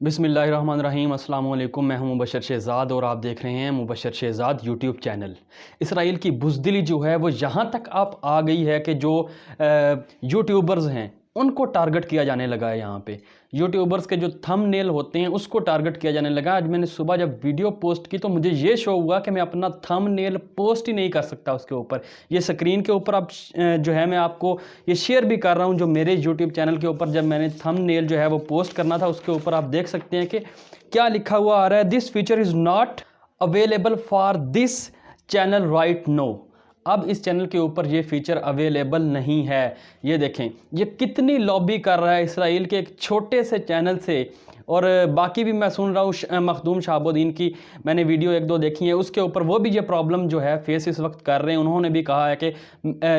बिस्मिल्लाहिर्रहमानिर्रहीम। अस्सलाम वालेकुम। मैं हूं मुबशर शहज़ाद और आप देख रहे हैं Mubashar Shahzad YouTube channel. Israel की बुज़दिली जो है वो यहाँ तक आप आ गई है कि जो यूट्यूबर्स हैं उनको टारगेट किया जाने लगा है। यहाँ पे यूट्यूबर्स के जो थंबनेल होते हैं उसको टारगेट किया जाने लगा। आज मैंने सुबह जब वीडियो पोस्ट की तो मुझे ये शो हुआ कि मैं अपना थंबनेल पोस्ट ही नहीं कर सकता उसके ऊपर। ये स्क्रीन के ऊपर आप जो है मैं आपको ये शेयर भी कर रहा हूँ। जो मेरे यूट्यूब चैनल के ऊपर जब मैंने थंबनेल जो है वो पोस्ट करना था उसके ऊपर आप देख सकते हैं कि क्या लिखा हुआ आ रहा है, this feature is not available for this channel right now. अब इस चैनल के ऊपर ये फीचर अवेलेबल नहीं है। ये देखें ये कितनी लॉबी कर रहा है इसराइल के एक छोटे से चैनल से। और बाकी भी मैं सुन रहा हूँ मखदूम शहाबुद्दीन की मैंने वीडियो एक दो देखी है, उसके ऊपर वो भी ये प्रॉब्लम जो है फेस इस वक्त कर रहे हैं। उन्होंने भी कहा है कि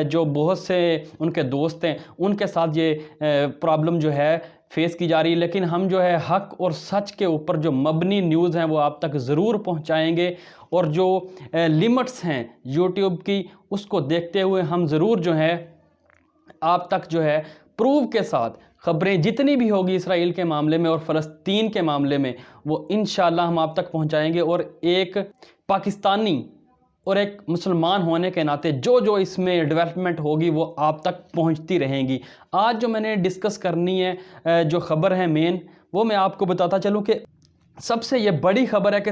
जो बहुत से उनके दोस्त हैं उनके साथ ये प्रॉब्लम जो है फेस की जा रही है। लेकिन हम जो है हक और सच के ऊपर जो मबनी न्यूज़ हैं वो आप तक ज़रूर पहुंचाएंगे और जो लिमिट्स हैं यूट्यूब की उसको देखते हुए हम ज़रूर जो है आप तक जो है प्रूफ के साथ ख़बरें जितनी भी होगी इसराइल के मामले में और फ़लस्तीन के मामले में वो इंशाअल्लाह हम आप तक पहुंचाएंगे। और एक पाकिस्तानी और एक मुसलमान होने के नाते जो जो इसमें डेवलपमेंट होगी वो आप तक पहुंचती रहेंगी। आज जो मैंने डिस्कस करनी है जो ख़बर है मेन, वो मैं आपको बताता चलूँ कि सबसे ये बड़ी खबर है कि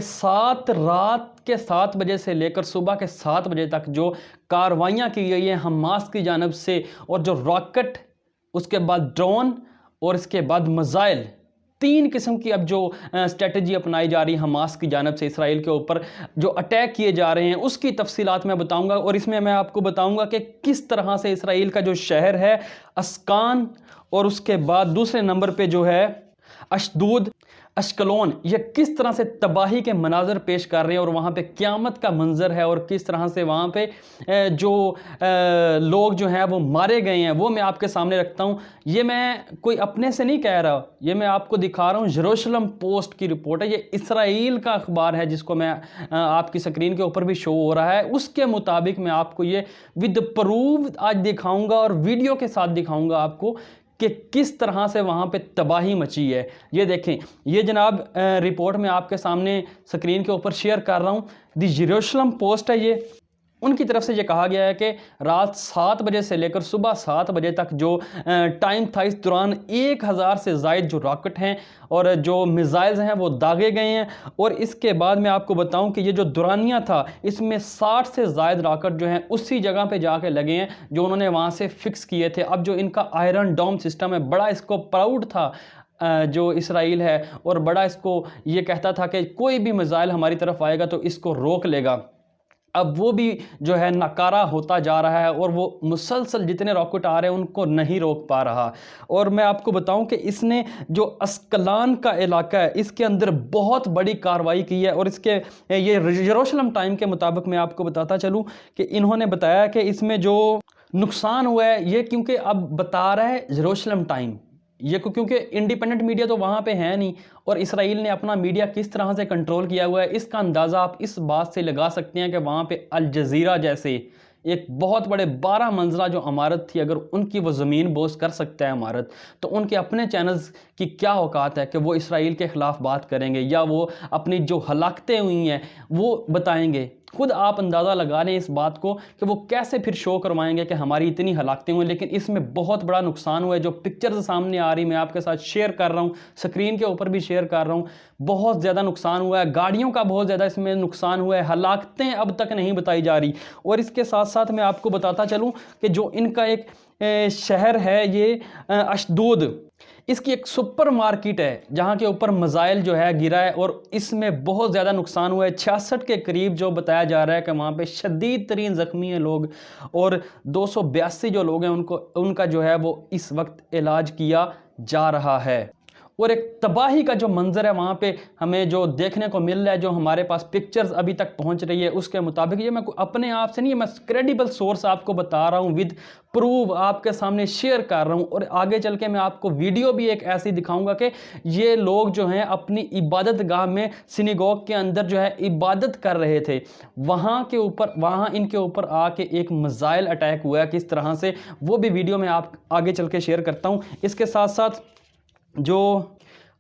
रात के 7 बजे से लेकर सुबह के 7 बजे तक जो कार्रवाइयाँ की गई हैं हमास की जानब से, और जो रॉकेट, उसके बाद ड्रोन और इसके बाद मिसाइल, 3 किस्म की अब जो स्ट्रेटजी अपनाई जा रही है हमास की जानब से इसराइल के ऊपर जो अटैक किए जा रहे हैं उसकी तफसीलात मैं बताऊंगा। और इसमें मैं आपको बताऊंगा कि किस तरह से इसराइल का जो शहर है अस्कान और उसके बाद दूसरे नंबर पे जो है अशदूद, अश्कलोन, ये किस तरह से तबाही के मनाजर पेश कर रहे हैं और वहाँ पे क़यामत का मंजर है और किस तरह से वहाँ पे जो लोग जो हैं वो मारे गए हैं वो मैं आपके सामने रखता हूँ। ये मैं कोई अपने से नहीं कह रहा, ये मैं आपको दिखा रहा हूँ। जेरूशलम पोस्ट की रिपोर्ट है, ये इसराइल का अखबार है जिसको मैं आपकी स्क्रीन के ऊपर भी शो हो रहा है। उसके मुताबिक मैं आपको ये विद प्रूफ आज दिखाऊँगा और वीडियो के साथ दिखाऊँगा आपको कि किस तरह से वहाँ पे तबाही मची है। ये देखें, ये जनाब रिपोर्ट मैं आपके सामने स्क्रीन के ऊपर शेयर कर रहा हूँ। दी जेरूशलम पोस्ट है ये, उनकी तरफ से ये कहा गया है कि रात 7 बजे से लेकर सुबह 7 बजे तक जो टाइम था इस दौरान 1000 से ज़ायद जो रॉकेट हैं और जो मिसाइल्स हैं वो दागे गए हैं। और इसके बाद मैं आपको बताऊं कि ये जो दुरानिया था इसमें 60 से ज़ायद रॉकेट जो हैं उसी जगह पे जाके लगे हैं जो उन्होंने वहाँ से फिक्स किए थे। अब जो इनका आयरन डोम सिस्टम है, बड़ा इसको प्राउड था जो इसराइल है, और बड़ा इसको ये कहता था कि कोई भी मिसाइल हमारी तरफ आएगा तो इसको रोक लेगा। अब वो भी जो है नकारा होता जा रहा है और वो मुसलसल जितने रॉकेट आ रहे हैं उनको नहीं रोक पा रहा। और मैं आपको बताऊं कि इसने जो अस्कलान का इलाका है इसके अंदर बहुत बड़ी कार्रवाई की है। और इसके ये जेरूशलम टाइम के मुताबिक मैं आपको बताता चलूं कि इन्होंने बताया कि इसमें जो नुकसान हुआ है ये क्योंकि अब बता रहा है जेरूशलम टाइम, ये क्योंकि इंडिपेंडेंट मीडिया तो वहाँ पे है नहीं और इसराइल ने अपना मीडिया किस तरह से कंट्रोल किया हुआ है इसका अंदाज़ा आप इस बात से लगा सकते हैं कि वहाँ पे अल जज़ीरा जैसे एक बहुत बड़े 12 मंजिला जो इमारत थी, अगर उनकी वो ज़मीन बोझ कर सकता है इमारत, तो उनके अपने चैनल्स की क्या औकात है कि वो इसराइल के ख़िलाफ़ बात करेंगे या वो अपनी जो हलाकतें हुई हैं वो बताएंगे। खुद आप अंदाज़ा लगा लें इस बात को कि वो कैसे फिर शो करवाएंगे कि हमारी इतनी हलाकतें हुई। लेकिन इसमें बहुत बड़ा नुकसान हुआ है। जो पिक्चर्स सामने आ रही मैं आपके साथ शेयर कर रहा हूँ, स्क्रीन के ऊपर भी शेयर कर रहा हूँ, बहुत ज़्यादा नुकसान हुआ है। गाड़ियों का बहुत ज़्यादा इसमें नुकसान हुआ है। हलाकतें अब तक नहीं बताई जा रही। और इसके साथ साथ मैं आपको बताता चलूँ कि जो इनका एक शहर है ये अशदूद, इसकी एक सुपर मार्केट है जहाँ के ऊपर मिसाइल जो है गिरा है और इसमें बहुत ज़्यादा नुकसान हुआ है। 66 के करीब जो बताया जा रहा है कि वहाँ पे शदीद तरीन ज़ख्मी हैं लोग और 282 जो लोग हैं उनका जो है वो इस वक्त इलाज किया जा रहा है। और एक तबाही का जो मंजर है वहाँ पे हमें जो देखने को मिल रहा है, जो हमारे पास पिक्चर्स अभी तक पहुँच रही है उसके मुताबिक, ये मैं अपने आप से नहीं, मैं क्रेडिबल सोर्स आपको बता रहा हूँ, विद प्रूफ आपके सामने शेयर कर रहा हूँ। और आगे चल के मैं आपको वीडियो भी एक ऐसी दिखाऊंगा कि ये लोग जो हैं अपनी इबादत गाह में सिनेगोग के अंदर जो है इबादत कर रहे थे, वहाँ इनके ऊपर आके एक मिसाइल अटैक हुआ है किस तरह से, वो भी वीडियो में आप आगे चल के शेयर करता हूँ। इसके साथ साथ जो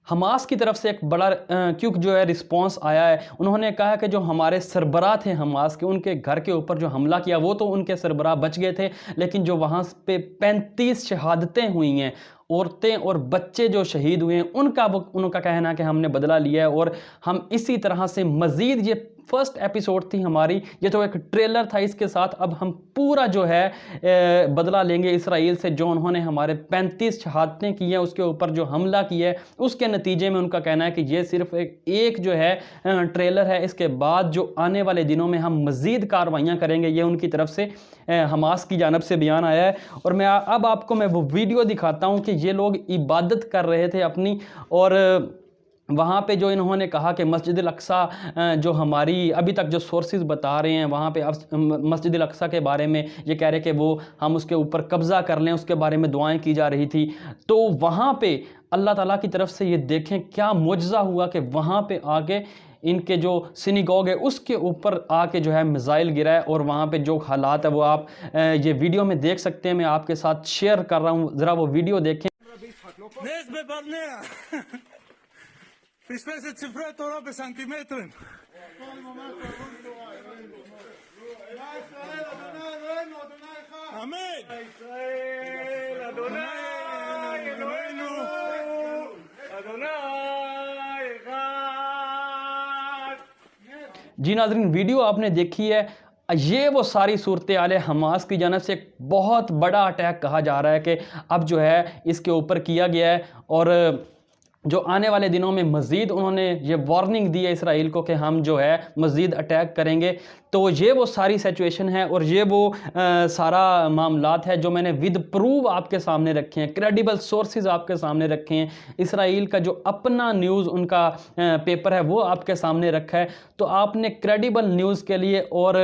हमास की तरफ से एक बड़ा क्योंकि जो है रिस्पांस आया है। उन्होंने कहा कि जो हमारे सरबराह थे हमास के, उनके घर के ऊपर जो हमला किया वो तो उनके सरबराह बच गए थे, लेकिन जो वहाँ पे 35 शहादतें हुई हैं, औरतें और बच्चे जो शहीद हुए हैं, उनका कहना है कि हमने बदला लिया है और हम इसी तरह से मज़ीद, ये फर्स्ट एपिसोड थी हमारी, ये तो एक ट्रेलर था, इसके साथ अब हम पूरा जो है बदला लेंगे इसराइल से। जो उन्होंने हमारे 35 शहादतें की हैं, उसके ऊपर जो हमला किया है, उसके नतीजे में उनका कहना है कि ये सिर्फ एक जो है ट्रेलर है, इसके बाद जो आने वाले दिनों में हम मज़ीद कार्रवाइयाँ करेंगे। ये उनकी तरफ से हमास की जानब से बयान आया है। और मैं अब आपको मैं वो वीडियो दिखाता हूँ कि ये लोग इबादत कर रहे थे अपनी, और वहाँ पे जो इन्होंने कहा कि मस्जिद अल-अक़सा, जो हमारी अभी तक जो सोर्सेज बता रहे हैं, वहाँ पे मस्जिद अल-अक़सा के बारे में ये कह रहे कि वो हम उसके ऊपर कब्ज़ा कर लें, उसके बारे में दुआएं की जा रही थी। तो वहाँ पे अल्लाह ताला की तरफ से ये देखें क्या मुअज्ज़ा हुआ कि वहाँ पे आके इनके जो सिनेगोग है उसके ऊपर आके जो है मिसाइल गिरा है, और वहाँ पे जो हालात है वो आप ये वीडियो में देख सकते हैं। मैं आपके साथ शेयर कर रहा हूँ, ज़रा वो वीडियो देखें। פספס את ספרי התורה בסנטימטרים. אמן. ישראל, אדוני אלוהינו, אדוני אחד. जी नाज़रीन, वीडियो आपने देखी है। ये वो सारी सूरत हाल है। हमास की जानब से एक बहुत बड़ा अटैक कहा जा रहा है कि अब जो है इसके ऊपर किया गया है, और जो आने वाले दिनों में मज़ीद उन्होंने ये वार्निंग दी है इसराइल को कि हम जो है मज़ीद अटैक करेंगे। तो ये वो सारी सिचुएशन है और ये वो सारा मामलात है जो मैंने विद प्रूफ आपके सामने रखे हैं, क्रेडिबल सोर्सेज आपके सामने रखे हैं। इसराइल का जो अपना न्यूज़ उनका पेपर है वो आपके सामने रखा है। तो आपने क्रेडिबल न्यूज़ के लिए और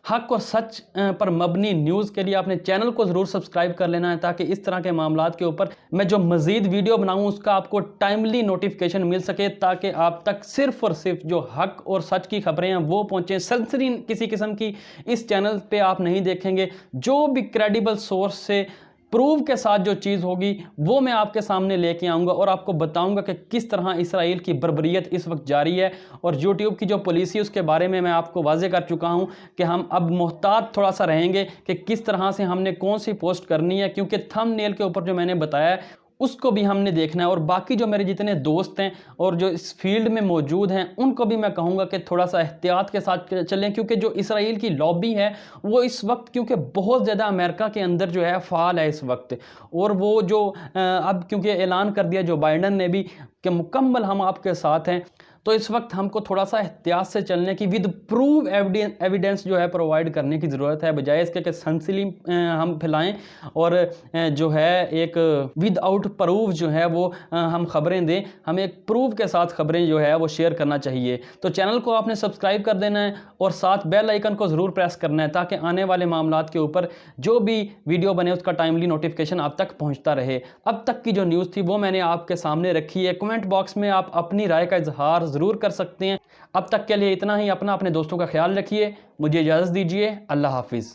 हक और सच पर मबनी न्यूज़ के लिए अपने चैनल को ज़रूर सब्सक्राइब कर लेना है, ताकि इस तरह के मामलात के ऊपर मैं जो मज़ीद वीडियो बनाऊं उसका आपको टाइमली नोटिफिकेशन मिल सके, ताकि आप तक सिर्फ़ और सिर्फ जो हक और सच की खबरें हैं वो पहुंचें। सनसनी किसी किस्म की इस चैनल पे आप नहीं देखेंगे। जो भी क्रेडिबल सोर्स से प्रूफ के साथ जो चीज़ होगी वो मैं आपके सामने लेके आऊँगा और आपको बताऊँगा कि किस तरह इसराइल की बर्बरियत इस वक्त जारी है। और यूट्यूब की जो पॉलिसी उसके बारे में मैं आपको वाज़े कर चुका हूँ कि हम अब मोहतात थोड़ा सा रहेंगे कि किस तरह से हमने कौन सी पोस्ट करनी है, क्योंकि थंबनेल के ऊपर जो मैंने बताया है उसको भी हमने देखना है। और बाकी जो मेरे जितने दोस्त हैं और जो इस फील्ड में मौजूद हैं उनको भी मैं कहूँगा कि थोड़ा सा एहतियात के साथ चलें, क्योंकि जो इसराइल की लॉबी है वो इस वक्त क्योंकि बहुत ज़्यादा अमेरिका के अंदर जो है फ़ाल है इस वक्त। और वो जो अब क्योंकि ऐलान कर दिया जो बाइडन ने भी कि मुकम्मल हम आपके साथ हैं, तो इस वक्त हमको थोड़ा सा एहतियात से चलने की, विद प्रूफ एविडेंस जो है प्रोवाइड करने की ज़रूरत है, बजाय इसके कि सनसनी हम फैलाएं और जो है एक विदाउट प्रूफ जो है वो हम खबरें दें। हमें एक प्रूफ के साथ खबरें जो है वो शेयर करना चाहिए। तो चैनल को आपने सब्सक्राइब कर देना है और साथ बेल आइकन को ज़रूर प्रेस करना है, ताकि आने वाले मामलात के ऊपर जो भी वीडियो बने उसका टाइमली नोटिफिकेशन आप तक पहुँचता रहे। अब तक की जो न्यूज़ थी वो मैंने आपके सामने रखी है। कमेंट बॉक्स में आप अपनी राय का इजहार ज़रूर कर सकते हैं। अब तक के लिए इतना ही। अपने दोस्तों का ख्याल रखिए। मुझे इजाज़त दीजिए। अल्लाह हाफिज़।